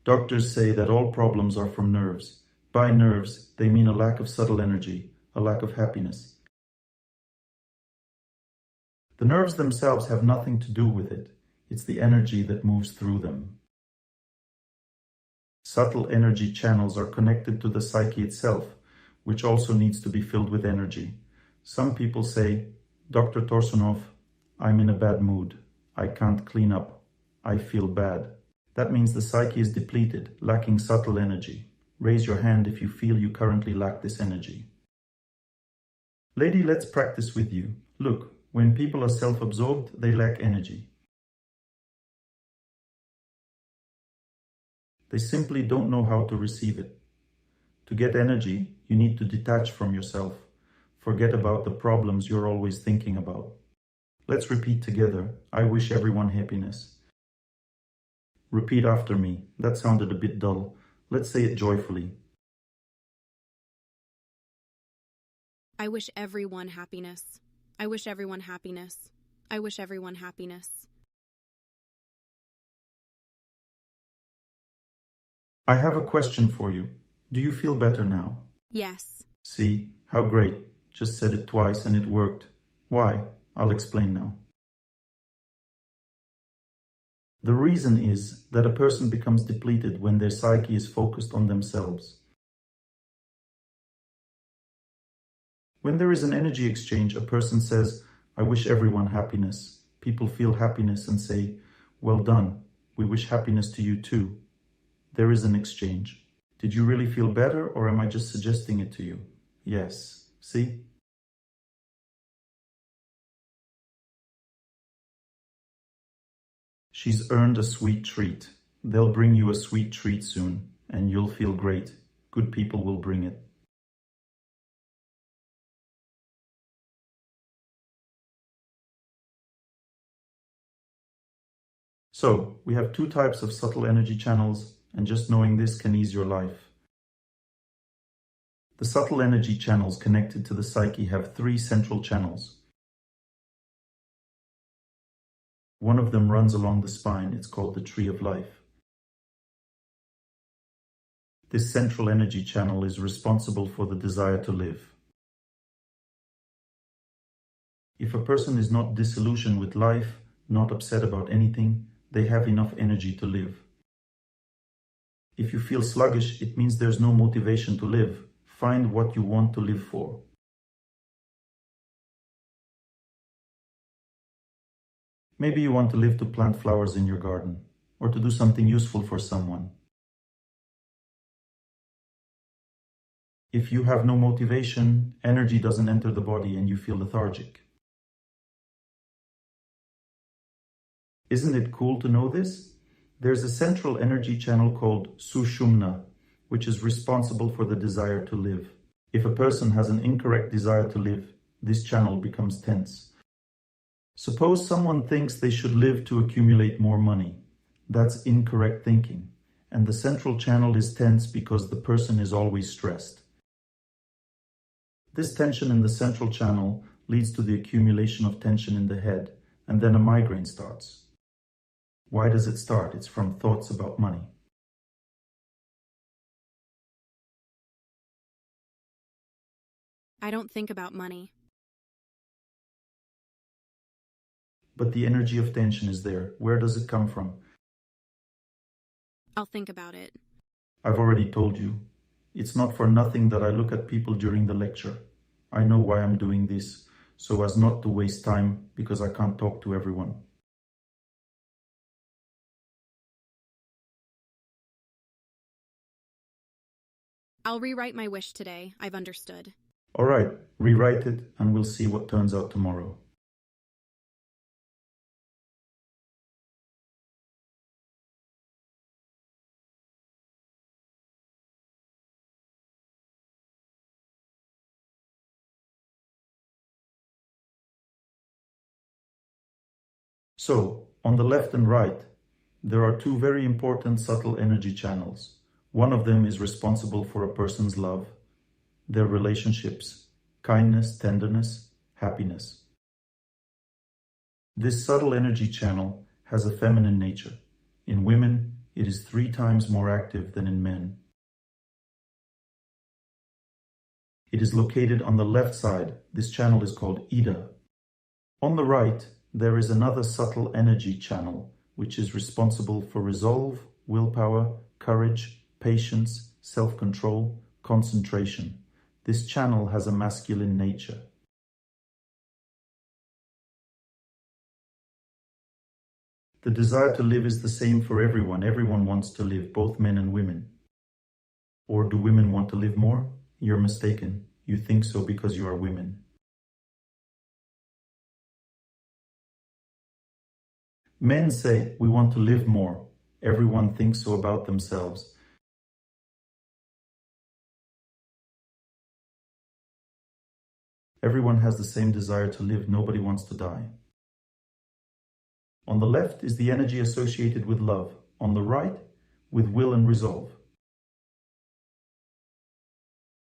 Doctors say that all problems are from nerves. By nerves, they mean a lack of subtle energy, a lack of happiness. The nerves themselves have nothing to do with it. It's the energy that moves through them. Subtle energy channels are connected to the psyche itself, which also needs to be filled with energy. Some people say, Dr. Torsunov, I'm in a bad mood. I can't clean up. I feel bad. That means the psyche is depleted, lacking subtle energy. Raise your hand if you feel you currently lack this energy. Lady, let's practice with you. Look, when people are self-absorbed, they lack energy. They simply don't know how to receive it. To get energy, you need to detach from yourself. Forget about the problems you're always thinking about. Let's repeat together. I wish everyone happiness. Repeat after me. That sounded a bit dull. Let's say it joyfully. I wish everyone happiness. I wish everyone happiness. I wish everyone happiness. I have a question for you. Do you feel better now? Yes. See, how great. Just said it twice and it worked. Why? I'll explain now. The reason is that a person becomes depleted when their psyche is focused on themselves. When there is an energy exchange, a person says, I wish everyone happiness. People feel happiness and say, well done. We wish happiness to you too. There is an exchange. Did you really feel better, or am I just suggesting it to you? Yes. See? She's earned a sweet treat. They'll bring you a sweet treat soon, and you'll feel great. Good people will bring it. So, we have two types of subtle energy channels, and just knowing this can ease your life. The subtle energy channels connected to the psyche have three central channels. One of them runs along the spine. It's called the tree of life. This central energy channel is responsible for the desire to live. If a person is not disillusioned with life, not upset about anything, they have enough energy to live. If you feel sluggish, it means there's no motivation to live. Find what you want to live for. Maybe you want to live to plant flowers in your garden, or to do something useful for someone. If you have no motivation, energy doesn't enter the body and you feel lethargic. Isn't it cool to know this? There's a central energy channel called Sushumna, which is responsible for the desire to live. If a person has an incorrect desire to live, this channel becomes tense. Suppose someone thinks they should live to accumulate more money. That's incorrect thinking, and the central channel is tense because the person is always stressed. This tension in the central channel leads to the accumulation of tension in the head, and then a migraine starts. Why does it start? It's from thoughts about money. I don't think about money. But the energy of tension is there. Where does it come from? I'll think about it. I've already told you. It's not for nothing that I look at people during the lecture. I know why I'm doing this, so as not to waste time, because I can't talk to everyone. I'll rewrite my wish today. I've understood. All right, rewrite it and we'll see what turns out tomorrow. So, on the left and right, there are two very important subtle energy channels. One of them is responsible for a person's love, their relationships, kindness, tenderness, happiness. This subtle energy channel has a feminine nature. In women, It is 3 times more active than in men. It is located on the left side. This channel is called Ida. On the right, there is another subtle energy channel, which is responsible for resolve, willpower, courage, patience, self-control, concentration. This channel has a masculine nature. The desire to live is the same for everyone. Everyone wants to live, both men and women. Or do women want to live more? You're mistaken. You think so because you are women. Men say, we want to live more. Everyone thinks so about themselves. Everyone has the same desire to live. Nobody wants to die. On the left is the energy associated with love. On the right, with will and resolve.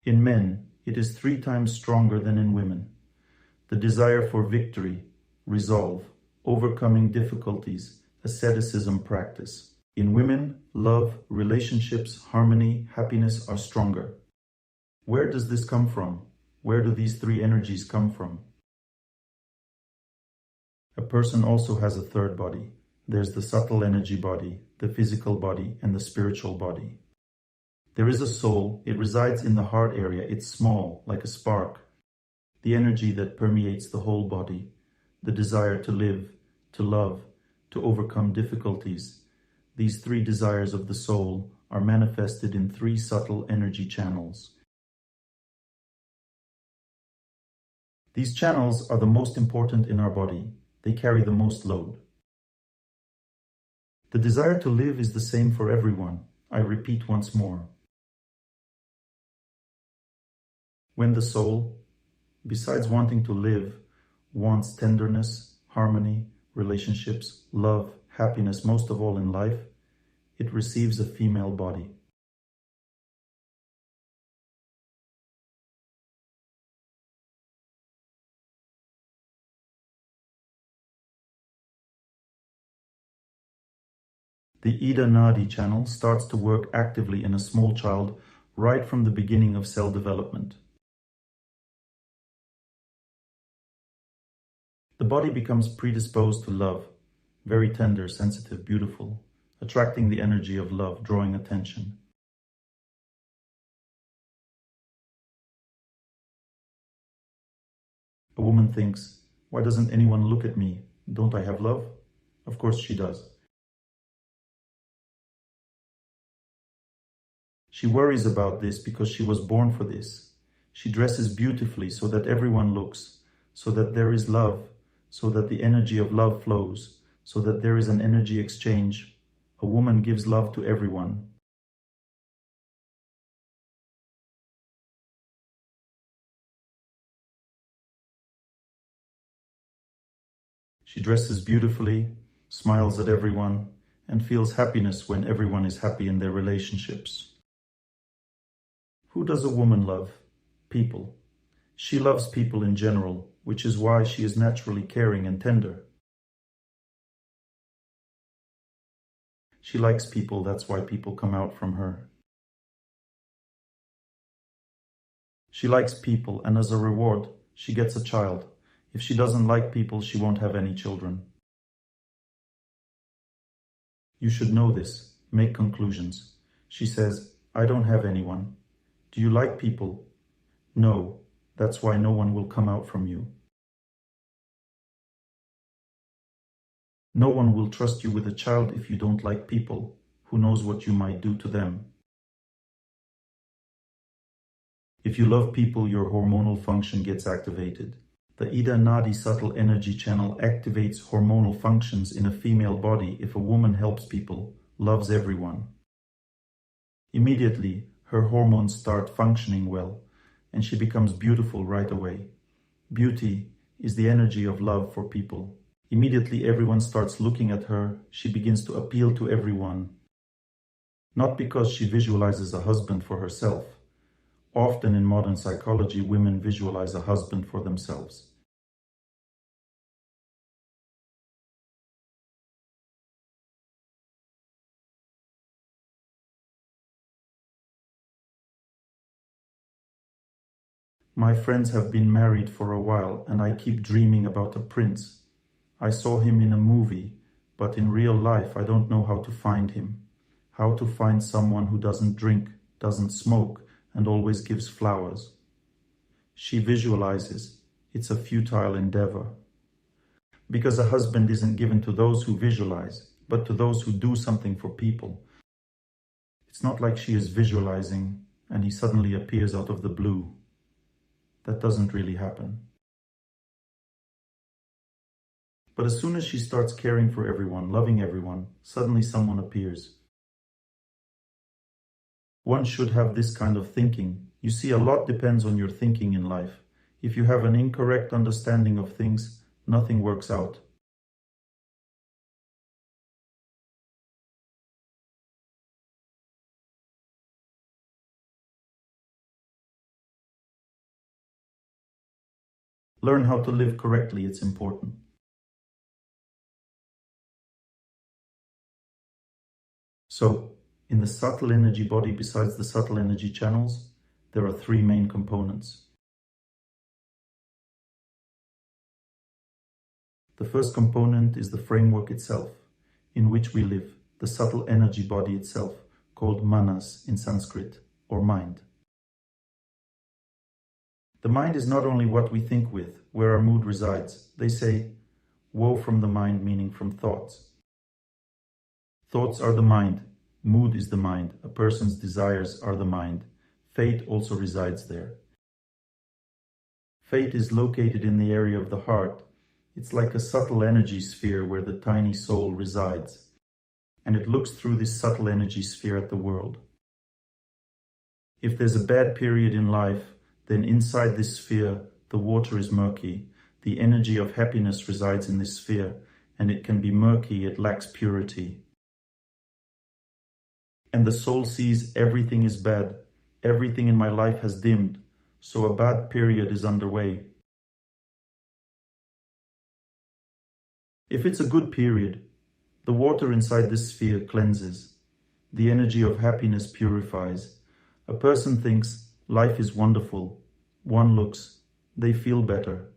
In men, it is 3 times stronger than in women. The desire for victory, resolve, overcoming difficulties, asceticism practice. In women, love, relationships, harmony, happiness are stronger. Where does this come from? Where do these 3 energies come from? A person also has a third body. There's the subtle energy body, the physical body, and the spiritual body. There is a soul. It resides in the heart area. It's small, like a spark. The energy that permeates the whole body. The desire to live, to love, to overcome difficulties. These 3 desires of the soul are manifested in 3 subtle energy channels. These channels are the most important in our body. They carry the most load. The desire to live is the same for everyone. I repeat once more. When the soul, besides wanting to live, wants tenderness, harmony, relationships, love, happiness, most of all in life, it receives a female body. The Ida Nadi channel starts to work actively in a small child right from the beginning of cell development. The body becomes predisposed to love, very tender, sensitive, beautiful, attracting the energy of love, drawing attention. A woman thinks, why doesn't anyone look at me? Don't I have love? Of course she does. She worries about this because she was born for this. She dresses beautifully so that everyone looks, so that there is love, so that the energy of love flows, so that there is an energy exchange. A woman gives love to everyone. She dresses beautifully, smiles at everyone, and feels happiness when everyone is happy in their relationships. Who does a woman love? People. She loves people in general, which is why she is naturally caring and tender. She likes people, that's why people come out from her. She likes people, and as a reward, she gets a child. If she doesn't like people, she won't have any children. You should know this. Make conclusions. She says, I don't have anyone. Do you like people? No. That's why no one will come out from you. No one will trust you with a child if you don't like people. Who knows what you might do to them? If you love people, your hormonal function gets activated. The Ida Nadi subtle energy channel activates hormonal functions in a female body if a woman helps people, loves everyone. Immediately, her hormones start functioning well, and she becomes beautiful right away. Beauty is the energy of love for people. Immediately, everyone starts looking at her. She begins to appeal to everyone. Not because she visualizes a husband for herself. Often in modern psychology, women visualize a husband for themselves. My friends have been married for a while and I keep dreaming about a prince. I saw him in a movie, but in real life I don't know how to find him. How to find someone who doesn't drink, doesn't smoke, and always gives flowers. She visualizes. It's a futile endeavor. Because a husband isn't given to those who visualize, but to those who do something for people. It's not like she is visualizing and he suddenly appears out of the blue. That doesn't really happen. But as soon as she starts caring for everyone, loving everyone, suddenly someone appears. One should have this kind of thinking. You see, a lot depends on your thinking in life. If you have an incorrect understanding of things, nothing works out. Learn how to live correctly, it's important. So, in the subtle energy body, besides the subtle energy channels, there are three main components. The first component is the framework itself, in which we live, the subtle energy body itself, called manas in Sanskrit, or mind. The mind is not only what we think with, where our mood resides. They say, woe from the mind, meaning from thoughts. Thoughts are the mind. Mood is the mind. A person's desires are the mind. Fate also resides there. Fate is located in the area of the heart. It's like a subtle energy sphere where the tiny soul resides. And it looks through this subtle energy sphere at the world. If there's a bad period in life, then inside this sphere, the water is murky. The energy of happiness resides in this sphere, and it can be murky, it lacks purity. And the soul sees everything is bad. Everything in my life has dimmed, so a bad period is underway. If it's a good period, the water inside this sphere cleanses. The energy of happiness purifies. A person thinks life is wonderful. One looks, they feel better.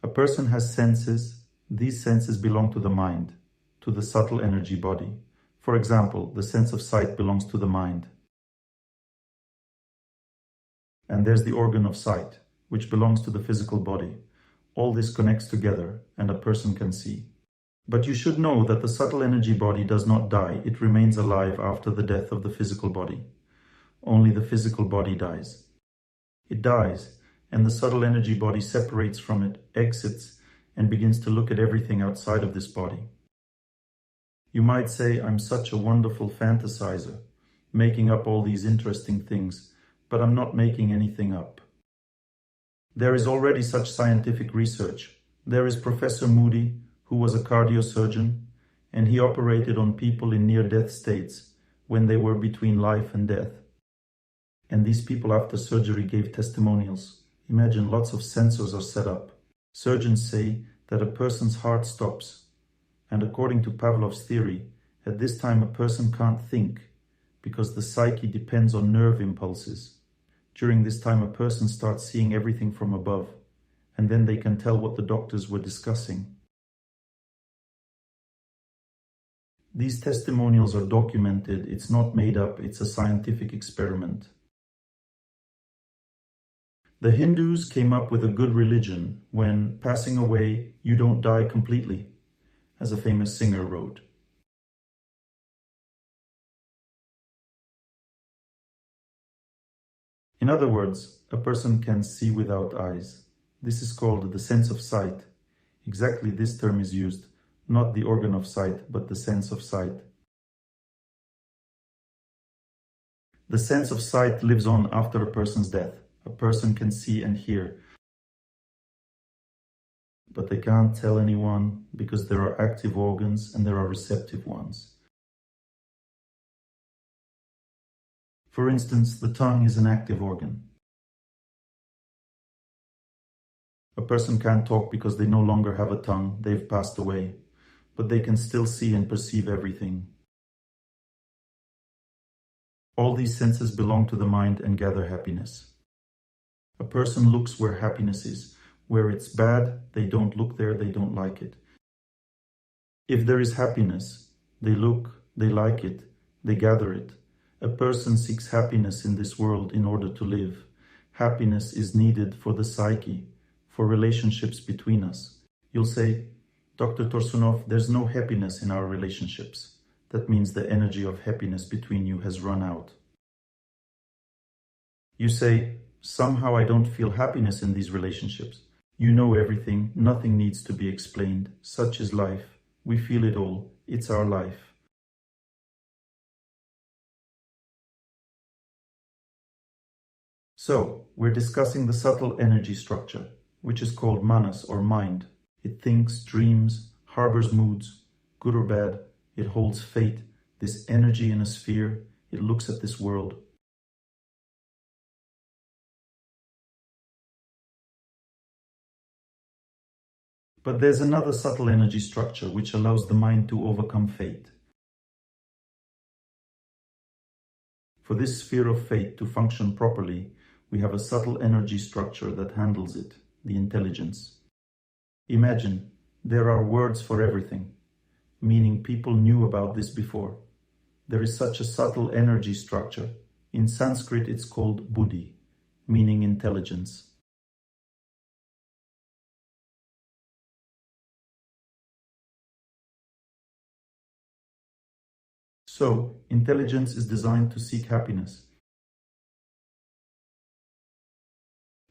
A person has senses. These senses belong to the mind, to the subtle energy body. For example, the sense of sight belongs to the mind. And there's the organ of sight, which belongs to the physical body. All this connects together, and a person can see. But you should know that the subtle energy body does not die. It remains alive after the death of the physical body. Only the physical body dies. It dies, and the subtle energy body separates from it, exits, and begins to look at everything outside of this body. You might say, I'm such a wonderful fantasizer, making up all these interesting things, but I'm not making anything up. There is already such scientific research. There is Professor Moody, who was a cardiosurgeon, and he operated on people in near-death states when they were between life and death. And these people after surgery gave testimonials. Imagine lots of sensors are set up. Surgeons say that a person's heart stops. And according to Pavlov's theory, at this time a person can't think because the psyche depends on nerve impulses. During this time a person starts seeing everything from above, and then they can tell what the doctors were discussing. These testimonials are documented. It's not made up. It's a scientific experiment. The Hindus came up with a good religion when, passing away, you don't die completely, as a famous singer wrote. In other words, a person can see without eyes. This is called the sense of sight. Exactly this term is used, not the organ of sight, but the sense of sight. The sense of sight lives on after a person's death. A person can see and hear, but they can't tell anyone because there are active organs and there are receptive ones. For instance, the tongue is an active organ. A person can't talk because they no longer have a tongue, they've passed away, but they can still see and perceive everything. All these senses belong to the mind and gather happiness. A person looks where happiness is. Where it's bad, they don't look there, they don't like it. If there is happiness, they look, they like it, they gather it. A person seeks happiness in this world in order to live. Happiness is needed for the psyche, for relationships between us. You'll say, Dr. Torsunov, there's no happiness in our relationships. That means the energy of happiness between you has run out. You say, somehow I don't feel happiness in these relationships. You know everything, nothing needs to be explained. Such is life. We feel it all. It's our life. So, we're discussing the subtle energy structure, which is called manas or mind. It thinks, dreams, harbors moods, good or bad. It holds fate, this energy in a sphere. It looks at this world. But there's another subtle energy structure which allows the mind to overcome fate. For this sphere of fate to function properly, we have a subtle energy structure that handles it, the intelligence. Imagine, there are words for everything, meaning people knew about this before. There is such a subtle energy structure. In Sanskrit it's called buddhi, meaning intelligence. So, intelligence is designed to seek happiness.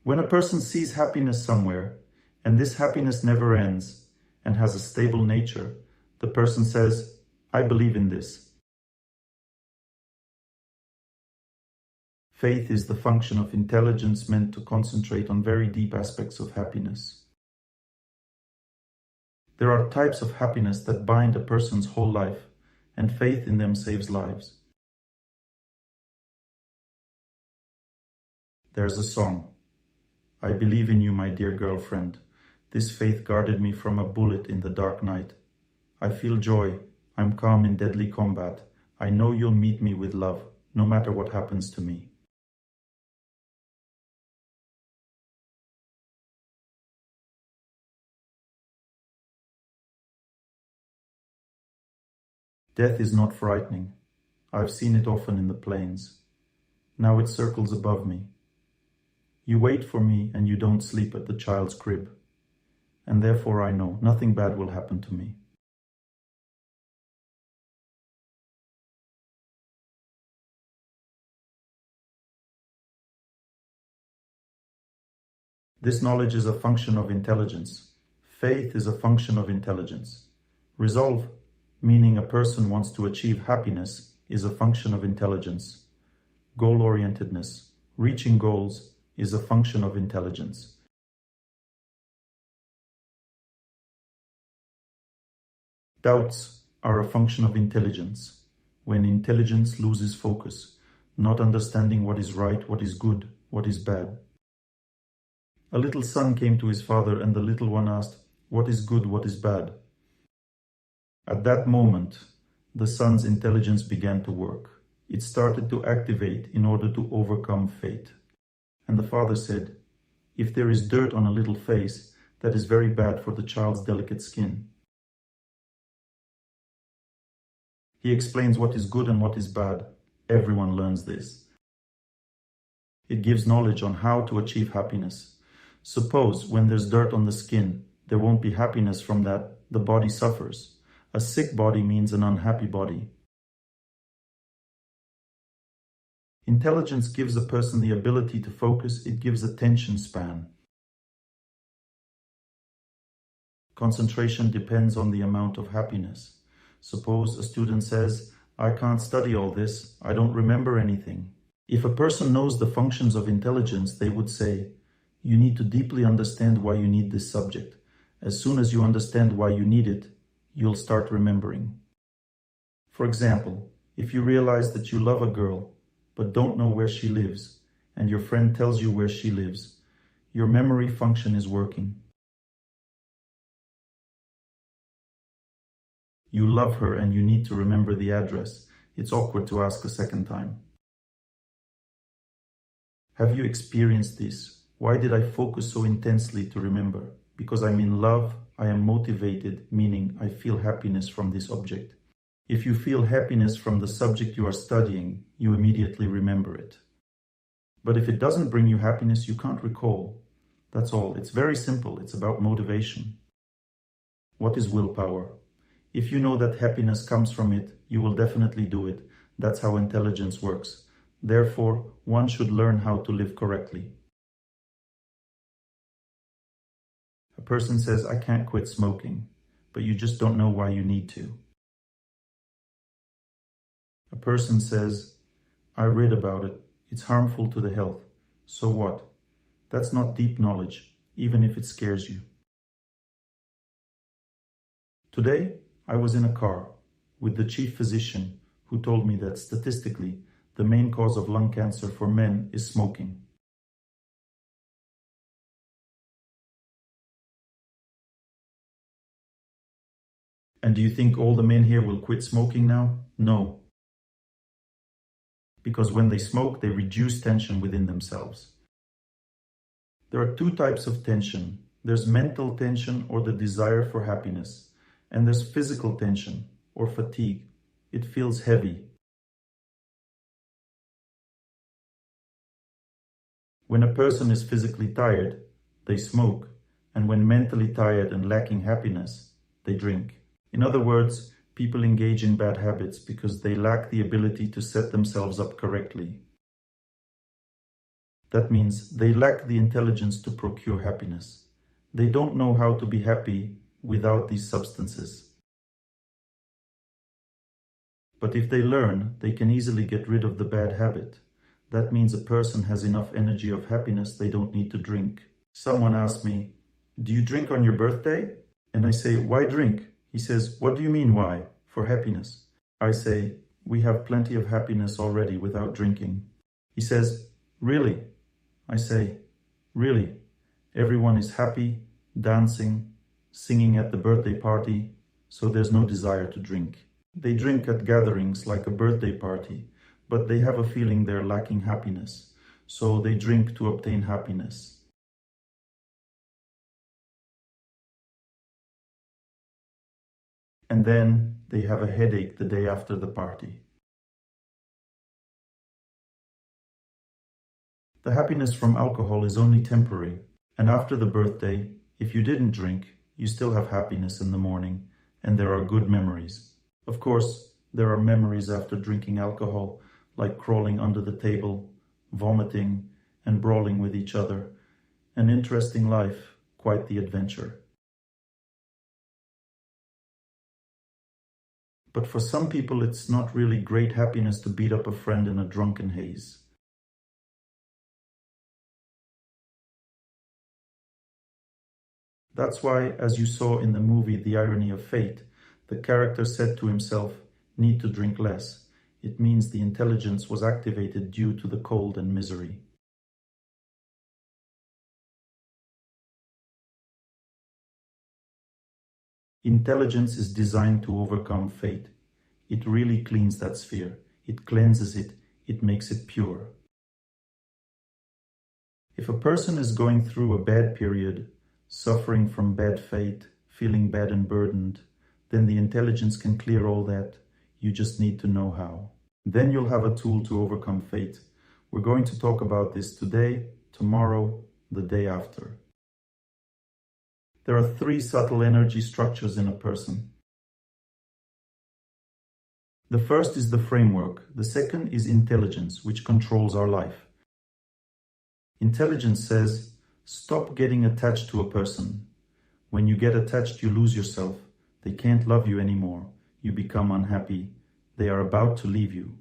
When a person sees happiness somewhere, and this happiness never ends and has a stable nature, the person says, I believe in this. Faith is the function of intelligence meant to concentrate on very deep aspects of happiness. There are types of happiness that bind a person's whole life, and faith in them saves lives. There's a song. I believe in you, my dear girlfriend. This faith guarded me from a bullet in the dark night. I feel joy. I'm calm in deadly combat. I know you'll meet me with love, no matter what happens to me. Death is not frightening. I've seen it often in the plains. Now it circles above me. You wait for me and you don't sleep at the child's crib. And therefore I know nothing bad will happen to me. This knowledge is a function of intelligence. Faith is a function of intelligence. Resolve, meaning a person wants to achieve happiness, is a function of intelligence. Goal-orientedness, reaching goals, is a function of intelligence. Doubts are a function of intelligence. When intelligence loses focus, not understanding what is right, what is good, what is bad. A little son came to his father and the little one asked, what is good, what is bad? At that moment, the son's intelligence began to work. It started to activate in order to overcome fate. And the father said, if there is dirt on a little face, that is very bad for the child's delicate skin. He explains what is good and what is bad. Everyone learns this. It gives knowledge on how to achieve happiness. Suppose when there's dirt on the skin, there won't be happiness from that, the body suffers. A sick body means an unhappy body. Intelligence gives a person the ability to focus, it gives attention span. Concentration depends on the amount of happiness. Suppose a student says, I can't study all this, I don't remember anything. If a person knows the functions of intelligence, they would say, you need to deeply understand why you need this subject. As soon as you understand why you need it, you'll start remembering. For example, if you realize that you love a girl, but don't know where she lives, and your friend tells you where she lives, your memory function is working. You love her and you need to remember the address. It's awkward to ask a second time. Have you experienced this? Why did I focus so intensely to remember? Because I'm in love, I am motivated, meaning I feel happiness from this object. If you feel happiness from the subject you are studying, you immediately remember it. But if it doesn't bring you happiness, you can't recall. That's all. It's very simple. It's about motivation. What is willpower? If you know that happiness comes from it, you will definitely do it. That's how intelligence works. Therefore, one should learn how to live correctly. A person says, I can't quit smoking, but you just don't know why you need to. A person says, I read about it. It's harmful to the health. So what? That's not deep knowledge, even if it scares you. Today, I was in a car with the chief physician who told me that statistically, the main cause of lung cancer for men is smoking. And do you think all the men here will quit smoking now? No. Because when they smoke, they reduce tension within themselves. There are two types of tension. There's mental tension or the desire for happiness. And there's physical tension or fatigue. It feels heavy. When a person is physically tired, they smoke. And when mentally tired and lacking happiness, they drink. In other words, people engage in bad habits because they lack the ability to set themselves up correctly. That means they lack the intelligence to procure happiness. They don't know how to be happy without these substances. But if they learn, they can easily get rid of the bad habit. That means a person has enough energy of happiness, they don't need to drink. Someone asked me, do you drink on your birthday? And I say, why drink? He says, what do you mean why? For happiness. I say, we have plenty of happiness already without drinking. He says, really? I say, really? Everyone is happy, dancing, singing at the birthday party, so there's no desire to drink. They drink at gatherings like a birthday party, but they have a feeling they're lacking happiness, so they drink to obtain happiness. And then they have a headache the day after the party. The happiness from alcohol is only temporary, and after the birthday, if you didn't drink, you still have happiness in the morning, and there are good memories. Of course, there are memories after drinking alcohol, like crawling under the table, vomiting, and brawling with each other. An interesting life, quite the adventure. But for some people, it's not really great happiness to beat up a friend in a drunken haze. That's why, as you saw in the movie The Irony of Fate, the character said to himself, need to drink less. It means the intelligence was activated due to the cold and misery. Intelligence is designed to overcome fate. It really cleans that sphere. It cleanses it. It makes it pure. If a person is going through a bad period, suffering from bad fate, feeling bad and burdened, then the intelligence can clear all that. You just need to know how. Then you'll have a tool to overcome fate. We're going to talk about this today, tomorrow, the day after. There are 3 subtle energy structures in a person. The first is the framework. The second is intelligence, which controls our life. Intelligence says, stop getting attached to a person. When you get attached, you lose yourself. They can't love you anymore. You become unhappy. They are about to leave you.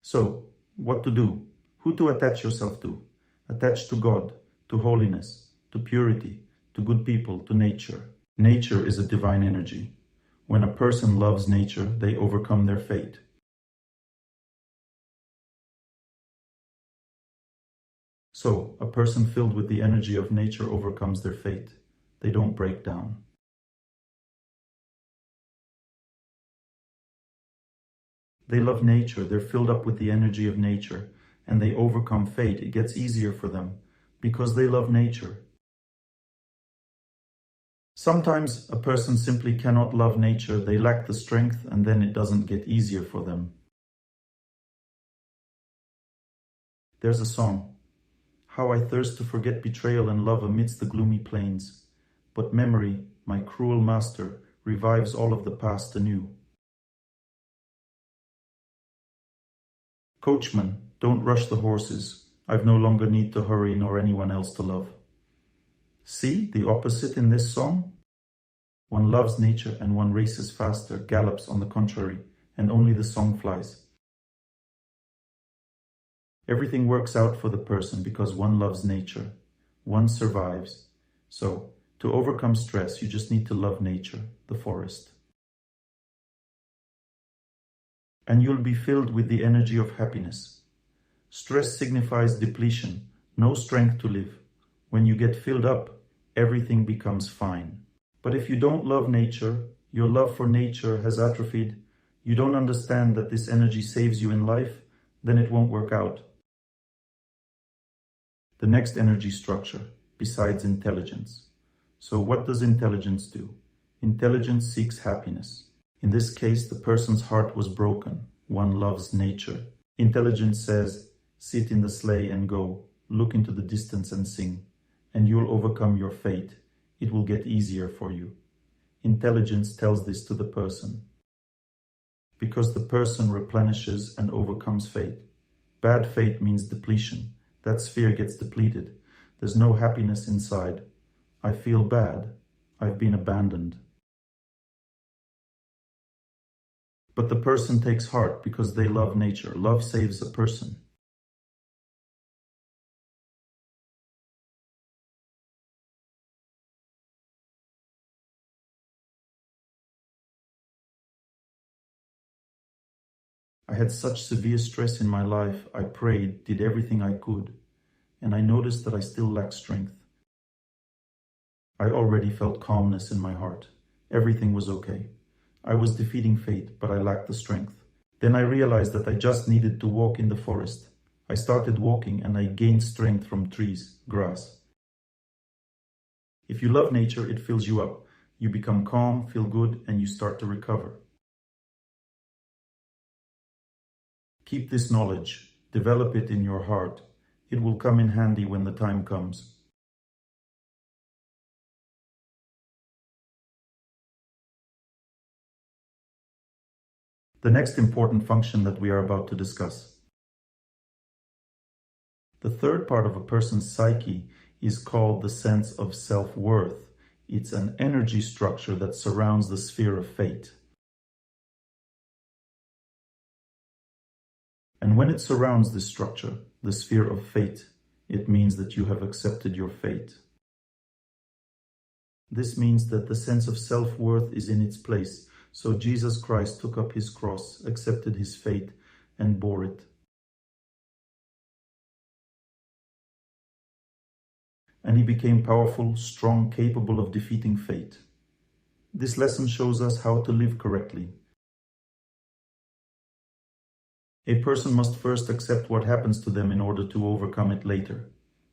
So, what to do? Who to attach yourself to? Attach to God, to holiness, to purity, to good people, to nature. Nature is a divine energy. When a person loves nature, they overcome their fate. So, a person filled with the energy of nature overcomes their fate. They don't break down. They love nature, they're filled up with the energy of nature, and they overcome fate. It gets easier for them because they love nature. Sometimes a person simply cannot love nature, they lack the strength, and then it doesn't get easier for them. There's a song, "How I thirst to forget betrayal and love amidst the gloomy plains. But memory, my cruel master, revives all of the past anew." Coachman, don't rush the horses. I've no longer need to hurry nor anyone else to love. See the opposite in this song? One loves nature and one races faster, gallops on the contrary, and only the song flies. Everything works out for the person because one loves nature. One survives. So, to overcome stress, you just need to love nature, the forest. And you'll be filled with the energy of happiness. Stress signifies depletion, no strength to live. When you get filled up, everything becomes fine. But if you don't love nature, your love for nature has atrophied, you don't understand that this energy saves you in life, then it won't work out. The next energy structure, besides intelligence. So what does intelligence do? Intelligence seeks happiness. In this case, the person's heart was broken. One loves nature. Intelligence says, sit in the sleigh and go, look into the distance and sing, and you'll overcome your fate. It will get easier for you. Intelligence tells this to the person, because the person replenishes and overcomes fate. Bad fate means depletion. That sphere gets depleted. There's no happiness inside. I feel bad. I've been abandoned. But the person takes heart because they love nature. Love saves a person. I had such severe stress in my life. I prayed, did everything I could, and I noticed that I still lacked strength. I already felt calmness in my heart. Everything was okay. I was defeating fate, but I lacked the strength. Then I realized that I just needed to walk in the forest. I started walking and I gained strength from trees, grass. If you love nature, it fills you up. You become calm, feel good, and you start to recover. Keep this knowledge, develop it in your heart. It will come in handy when the time comes. The next important function that we are about to discuss. The third part of a person's psyche is called the sense of self-worth. It's an energy structure that surrounds the sphere of fate. And when it surrounds this structure, the sphere of fate, it means that you have accepted your fate. This means that the sense of self-worth is in its place. So Jesus Christ took up his cross, accepted his fate, and bore it. And he became powerful, strong, capable of defeating fate. This lesson shows us how to live correctly. A person must first accept what happens to them in order to overcome it later.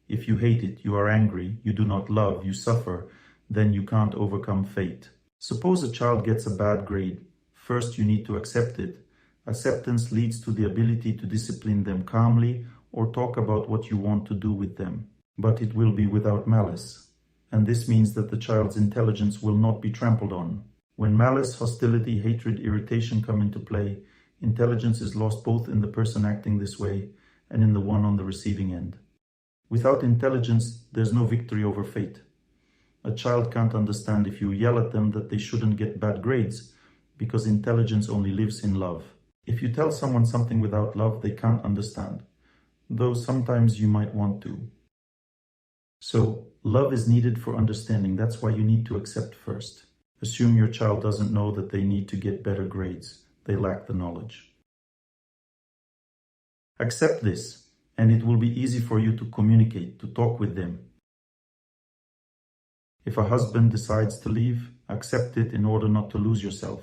If you hate it, you are angry, you do not love, you suffer, then you can't overcome fate. Suppose a child gets a bad grade. First, you need to accept it. Acceptance leads to the ability to discipline them calmly or talk about what you want to do with them. But it will be without malice. And this means that the child's intelligence will not be trampled on. When malice, hostility, hatred, irritation come into play, intelligence is lost both in the person acting this way and in the one on the receiving end. Without intelligence, there's no victory over fate. A child can't understand if you yell at them that they shouldn't get bad grades, because intelligence only lives in love. If you tell someone something without love, they can't understand, though sometimes you might want to. So, love is needed for understanding. That's why you need to accept first. Assume your child doesn't know that they need to get better grades. They lack the knowledge. Accept this, and it will be easy for you to communicate, to talk with them. If a husband decides to leave, accept it in order not to lose yourself.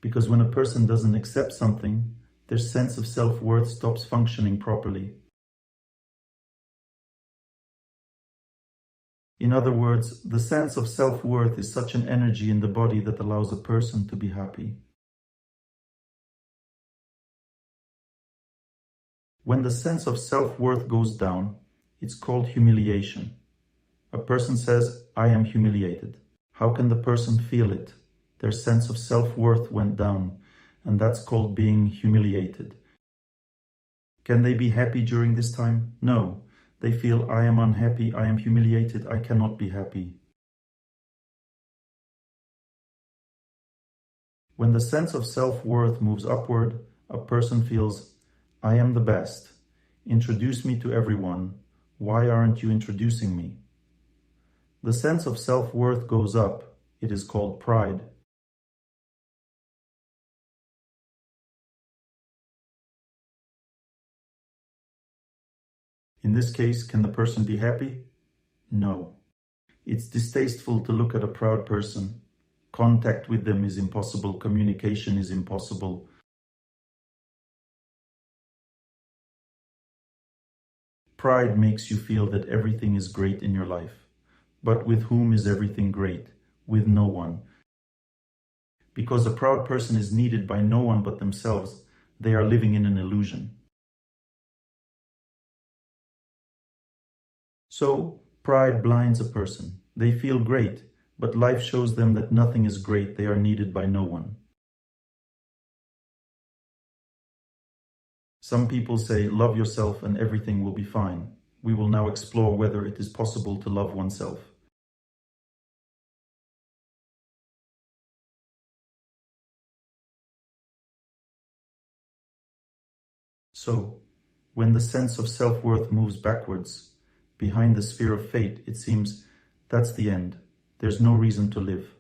Because when a person doesn't accept something, their sense of self-worth stops functioning properly. In other words, the sense of self-worth is such an energy in the body that allows a person to be happy. When the sense of self-worth goes down, it's called humiliation. A person says, "I am humiliated." How can the person feel it? Their sense of self-worth went down, and that's called being humiliated. Can they be happy during this time? No. They feel, "I am unhappy, I am humiliated, I cannot be happy." When the sense of self-worth moves upward, a person feels, "I am the best. Introduce me to everyone. Why aren't you introducing me?" The sense of self-worth goes up. It is called pride. In this case, can the person be happy? No. It's distasteful to look at a proud person. Contact with them is impossible. Communication is impossible. Pride makes you feel that everything is great in your life. But with whom is everything great? With no one. Because a proud person is needed by no one but themselves, they are living in an illusion. So, pride blinds a person. They feel great, but life shows them that nothing is great. They are needed by no one. Some people say, "Love yourself and everything will be fine." We will now explore whether it is possible to love oneself. So, when the sense of self-worth moves backwards, behind the sphere of fate, it seems that's the end. There's no reason to live.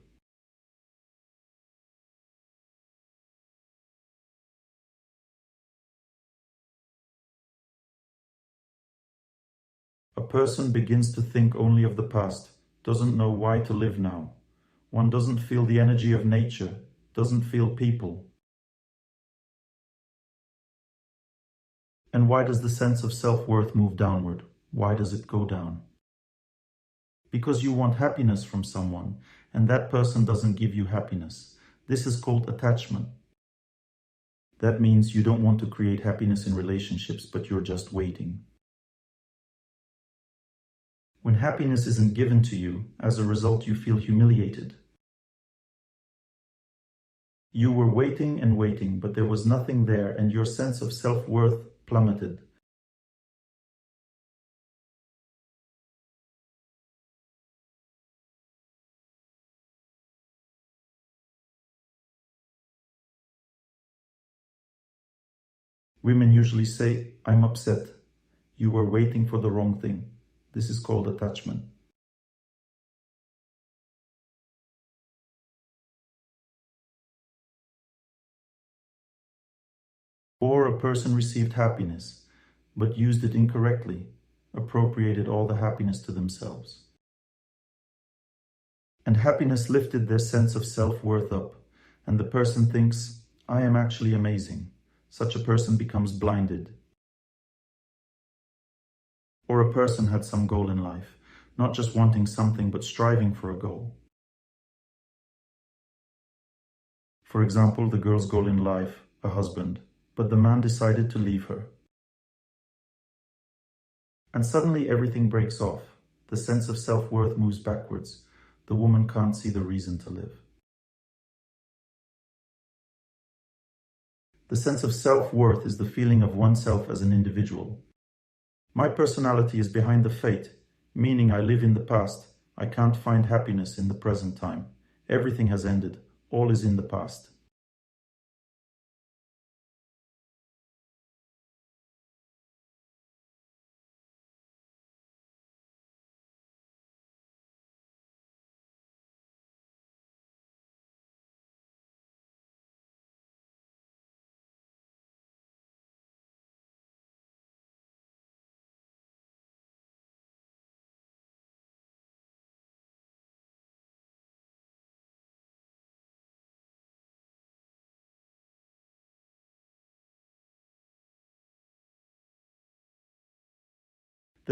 A person begins to think only of the past, doesn't know why to live now. One doesn't feel the energy of nature, doesn't feel people. And why does the sense of self-worth move downward? Why does it go down? Because you want happiness from someone, and that person doesn't give you happiness. This is called attachment. That means you don't want to create happiness in relationships, but you're just waiting. When happiness isn't given to you, as a result you feel humiliated. You were waiting and waiting, but there was nothing there, and your sense of self-worth plummeted. Women usually say, "I'm upset." You were waiting for the wrong thing. This is called attachment. Or a person received happiness, but used it incorrectly, appropriated all the happiness to themselves. And happiness lifted their sense of self-worth up, and the person thinks, "I am actually amazing." Such a person becomes blinded. Or a person had some goal in life, not just wanting something, but striving for a goal. For example, the girl's goal in life, a husband, but the man decided to leave her. And suddenly everything breaks off. The sense of self-worth moves backwards. The woman can't see the reason to live. The sense of self-worth is the feeling of oneself as an individual. My personality is behind the fate, meaning I live in the past. I can't find happiness in the present time. Everything has ended. All is in the past.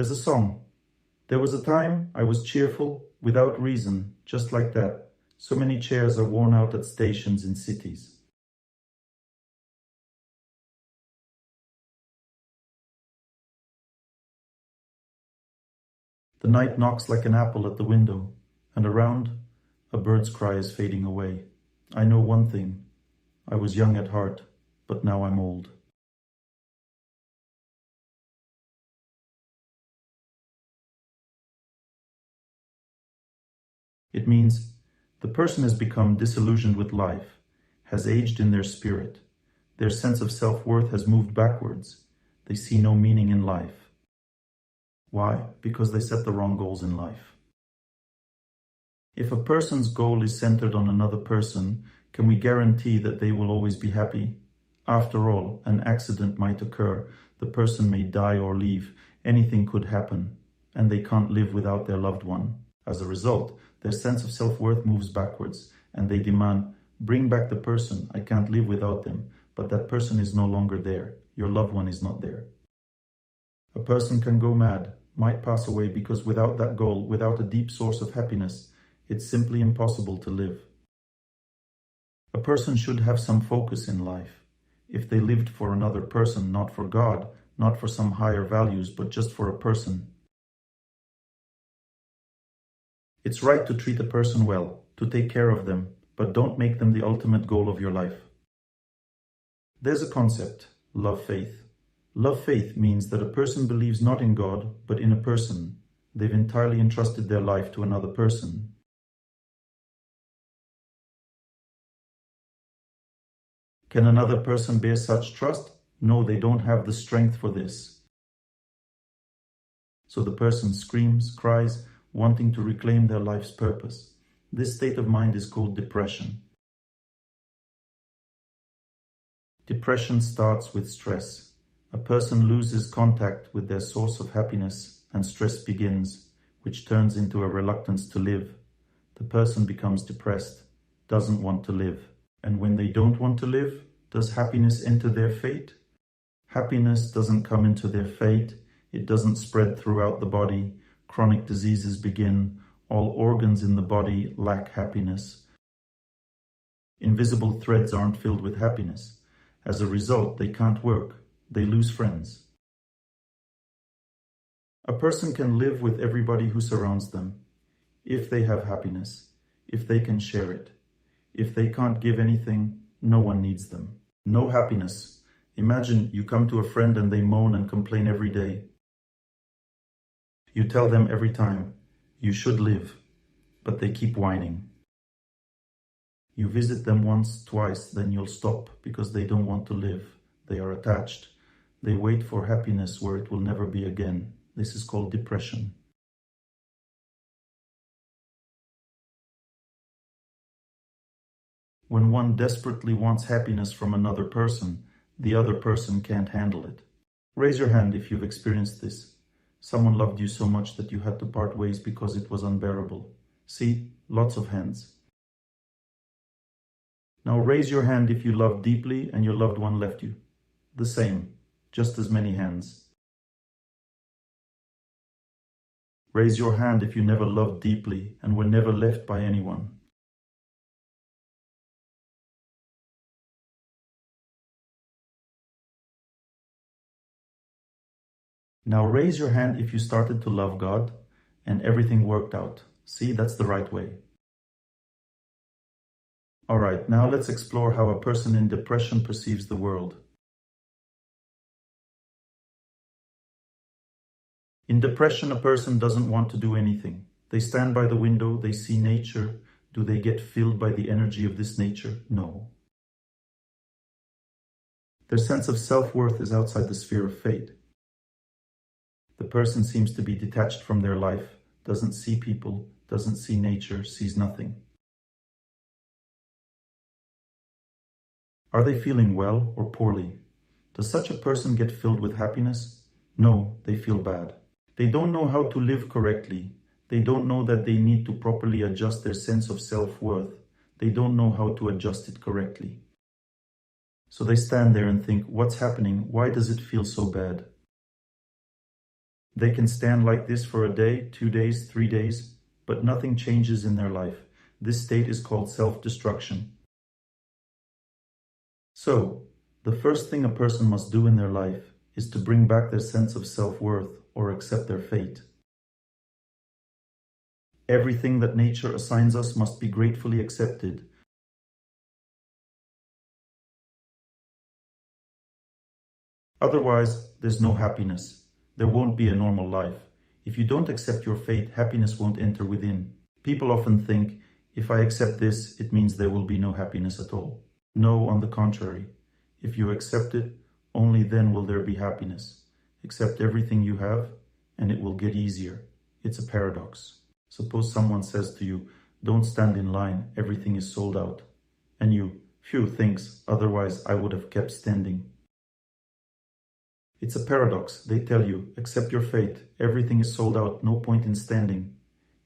There's a song. There was a time I was cheerful, without reason, just like that. So many chairs are worn out at stations in cities. The night knocks like an apple at the window, and around, a bird's cry is fading away. I know one thing. I was young at heart, but now I'm old. It means the person has become disillusioned with life, has aged in their spirit. Their sense of self-worth has moved backwards. They see no meaning in life. Why? Because they set the wrong goals in life. If a person's goal is centered on another person, can we guarantee that they will always be happy? After all, an accident might occur, the person may die or leave, anything could happen, and they can't live without their loved one. As a result, their sense of self-worth moves backwards, and they demand, bring back the person, I can't live without them, but that person is no longer there, your loved one is not there. A person can go mad, might pass away because without that goal, without a deep source of happiness, it's simply impossible to live. A person should have some focus in life. If they lived for another person, not for God, not for some higher values, but just for a person. It's right to treat a person well, to take care of them, but don't make them the ultimate goal of your life. There's a concept, love faith. Love faith means that a person believes not in God, but in a person. They've entirely entrusted their life to another person. Can another person bear such trust? No, they don't have the strength for this. So the person screams, cries, wanting to reclaim their life's purpose. This state of mind is called depression. Depression starts with stress. A person loses contact with their source of happiness and stress begins, which turns into a reluctance to live. The person becomes depressed, doesn't want to live. And when they don't want to live, does happiness enter their fate? Happiness doesn't come into their fate. It doesn't spread throughout the body. Chronic diseases begin. All organs in the body lack happiness. Invisible threads aren't filled with happiness. As a result, they can't work. They lose friends. A person can live with everybody who surrounds them, if they have happiness, if they can share it. If they can't give anything, no one needs them. No happiness. Imagine you come to a friend and they moan and complain every day. You tell them every time, you should live, but they keep whining. You visit them once, twice, then you'll stop because they don't want to live. They are attached. They wait for happiness where it will never be again. This is called depression. When one desperately wants happiness from another person, the other person can't handle it. Raise your hand if you've experienced this. Someone loved you so much that you had to part ways because it was unbearable. See, lots of hands. Now raise your hand if you loved deeply and your loved one left you. The same, just as many hands. Raise your hand if you never loved deeply and were never left by anyone. Now raise your hand if you started to love God and everything worked out. See, that's the right way. Alright, now let's explore how a person in depression perceives the world. In depression, a person doesn't want to do anything. They stand by the window, they see nature. Do they get filled by the energy of this nature? No. Their sense of self-worth is outside the sphere of fate. The person seems to be detached from their life, doesn't see people, doesn't see nature, sees nothing. Are they feeling well or poorly? Does such a person get filled with happiness? No, they feel bad. They don't know how to live correctly. They don't know that they need to properly adjust their sense of self-worth. They don't know how to adjust it correctly. So they stand there and think, what's happening? Why does it feel so bad? They can stand like this for a day, 2 days, 3 days, but nothing changes in their life. This state is called self-destruction. So, the first thing a person must do in their life is to bring back their sense of self-worth or accept their fate. Everything that nature assigns us must be gratefully accepted. Otherwise, there's no happiness. There won't be a normal life. If you don't accept your fate, happiness won't enter within. People often think, if I accept this, it means there will be no happiness at all. No, on the contrary. If you accept it, only then will there be happiness. Accept everything you have, and it will get easier. It's a paradox. Suppose someone says to you, don't stand in line, everything is sold out. And you, phew, thanks, otherwise I would have kept standing. It's a paradox. They tell you, accept your fate, everything is sold out, no point in standing.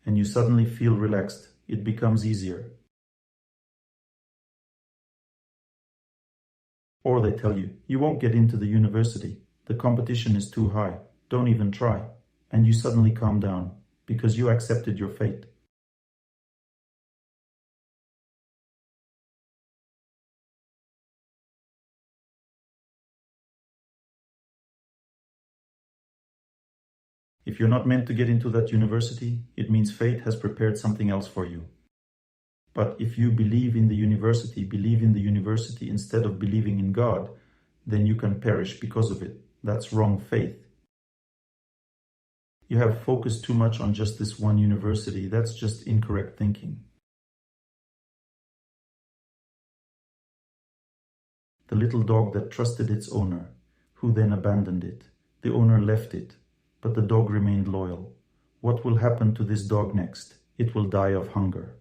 And you suddenly feel relaxed. It becomes easier. Or they tell you, you won't get into the university. The competition is too high. Don't even try. And you suddenly calm down because you accepted your fate. If you're not meant to get into that university, it means fate has prepared something else for you. But if you believe in the university instead of believing in God, then you can perish because of it. That's wrong faith. You have focused too much on just this one university. That's just incorrect thinking. The little dog that trusted its owner, who then abandoned it. The owner left it, but the dog remained loyal. What will happen to this dog next? It will die of hunger.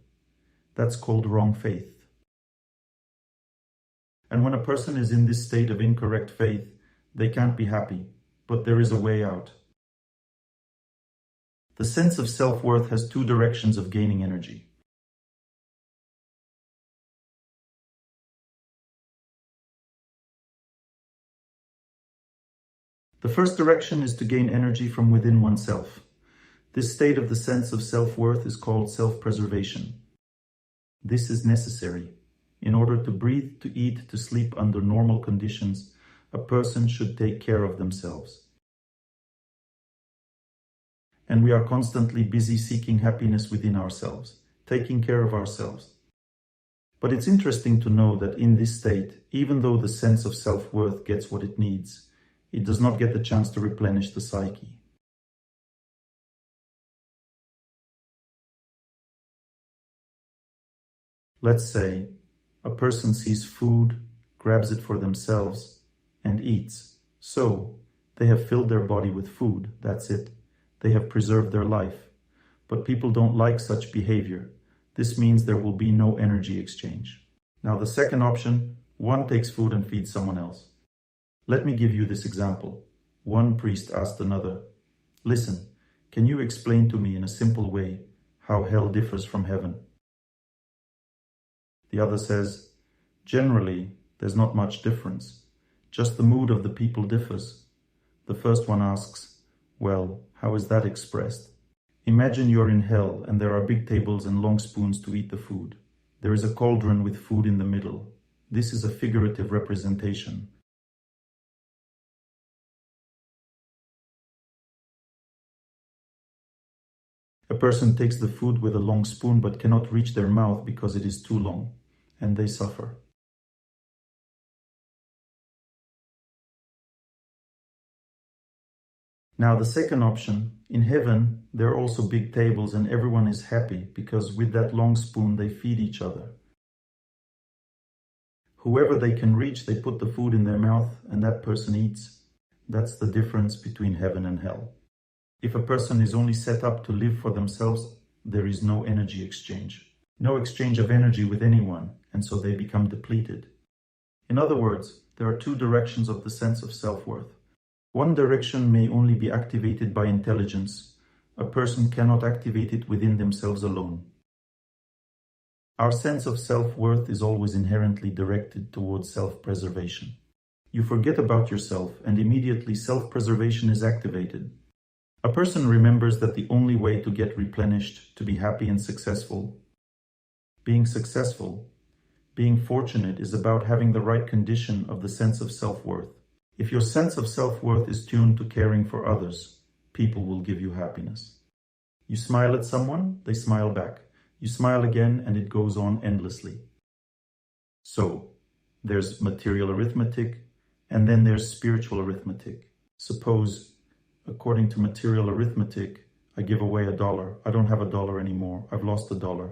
That's called wrong faith. And when a person is in this state of incorrect faith, they can't be happy, but there is a way out. The sense of self-worth has two directions of gaining energy. The first direction is to gain energy from within oneself. This state of the sense of self-worth is called self-preservation. This is necessary. In order to breathe, to eat, to sleep under normal conditions, a person should take care of themselves. And we are constantly busy seeking happiness within ourselves, taking care of ourselves. But it's interesting to know that in this state, even though the sense of self-worth gets what it needs, it does not get the chance to replenish the psyche. Let's say a person sees food, grabs it for themselves, and eats. So, they have filled their body with food, that's it. They have preserved their life. But people don't like such behavior. This means there will be no energy exchange. Now the second option, one takes food and feeds someone else. Let me give you this example. One priest asked another, listen, can you explain to me in a simple way how hell differs from heaven? The other says, generally, there's not much difference. Just the mood of the people differs. The first one asks, well, how is that expressed? Imagine you're in hell and there are big tables and long spoons to eat the food. There is a cauldron with food in the middle. This is a figurative representation. A person takes the food with a long spoon but cannot reach their mouth because it is too long, and they suffer. Now the second option, in heaven there are also big tables and everyone is happy because with that long spoon they feed each other. Whoever they can reach, they put the food in their mouth and that person eats. That's the difference between heaven and hell. If a person is only set up to live for themselves, there is no energy exchange. No exchange of energy with anyone, and so they become depleted. In other words, there are two directions of the sense of self-worth. One direction may only be activated by intelligence. A person cannot activate it within themselves alone. Our sense of self-worth is always inherently directed towards self-preservation. You forget about yourself and immediately self-preservation is activated. A person remembers that the only way to get replenished, to be happy and successful, being fortunate is about having the right condition of the sense of self-worth. If your sense of self-worth is tuned to caring for others, people will give you happiness. You smile at someone, they smile back. You smile again, and it goes on endlessly. So, there's material arithmetic, and then there's spiritual arithmetic. Suppose, according to material arithmetic, I give away $1. I don't have $1 anymore. I've lost $1.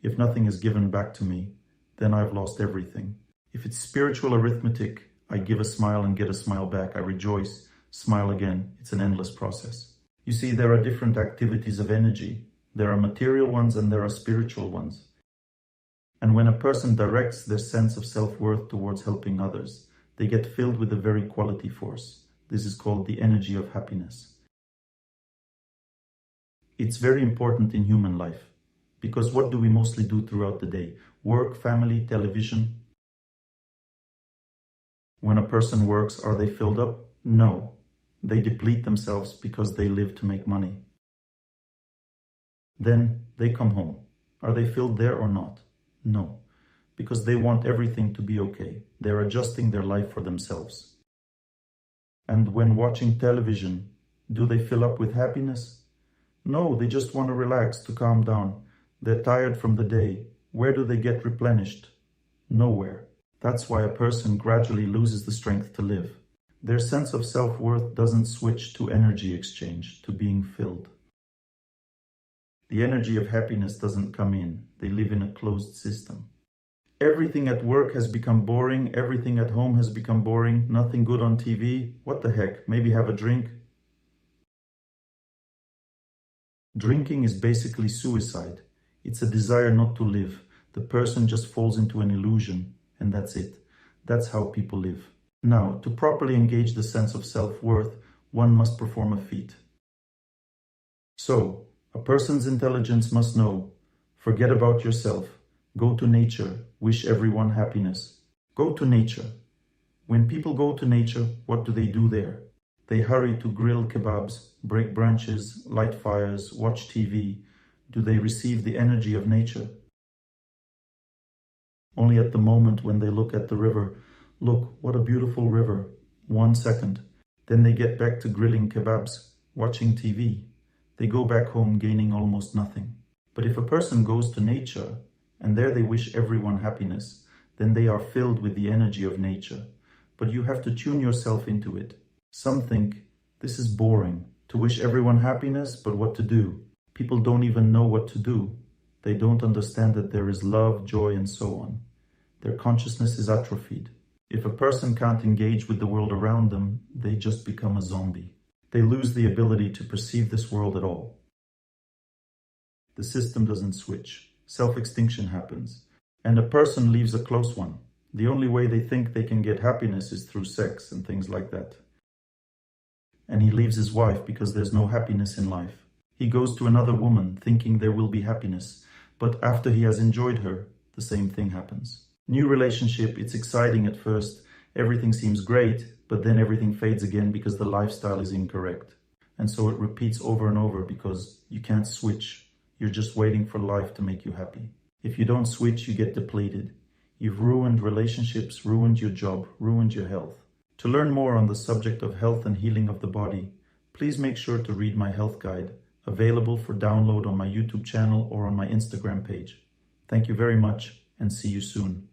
If nothing is given back to me, then I've lost everything. If it's spiritual arithmetic, I give a smile and get a smile back. I rejoice, smile again. It's an endless process. You see, there are different activities of energy. There are material ones and there are spiritual ones. And when a person directs their sense of self-worth towards helping others, they get filled with a very quality force. This is called the energy of happiness. It's very important in human life, because what do we mostly do throughout the day? Work, family, television. When a person works, are they filled up? No. They deplete themselves because they live to make money. Then they come home. Are they filled there or not? No, because they want everything to be okay. They're adjusting their life for themselves. And when watching television, do they fill up with happiness? No, they just want to relax, to calm down. They're tired from the day. Where do they get replenished? Nowhere. That's why a person gradually loses the strength to live. Their sense of self-worth doesn't switch to energy exchange, to being filled. The energy of happiness doesn't come in. They live in a closed system. Everything at work has become boring. Everything at home has become boring. Nothing good on TV. What the heck? Maybe have a drink. Drinking is basically suicide. It's a desire not to live. The person just falls into an illusion, and that's it. That's how people live. Now, to properly engage the sense of self-worth, one must perform a feat. So, a person's intelligence must know, forget about yourself, go to nature, wish everyone happiness. Go to nature. When people go to nature, what do they do there? They hurry to grill kebabs, break branches, light fires, watch TV. Do they receive the energy of nature? Only at the moment when they look at the river. Look, what a beautiful river. 1 second. Then they get back to grilling kebabs, watching TV. They go back home gaining almost nothing. But if a person goes to nature, and there they wish everyone happiness, then they are filled with the energy of nature. But you have to tune yourself into it. Some think, this is boring, to wish everyone happiness, but what to do? People don't even know what to do. They don't understand that there is love, joy, and so on. Their consciousness is atrophied. If a person can't engage with the world around them, they just become a zombie. They lose the ability to perceive this world at all. The system doesn't switch. Self-extinction happens. And a person leaves a close one. The only way they think they can get happiness is through sex and things like that. And he leaves his wife because there's no happiness in life. He goes to another woman thinking there will be happiness. But after he has enjoyed her, the same thing happens. New relationship, it's exciting at first. Everything seems great, but then everything fades again because the lifestyle is incorrect. And so it repeats over and over because you can't switch. You're just waiting for life to make you happy. If you don't switch, you get depleted. You've ruined relationships, ruined your job, ruined your health. To learn more on the subject of health and healing of the body, please make sure to read my health guide, available for download on my YouTube channel or on my Instagram page. Thank you very much and see you soon.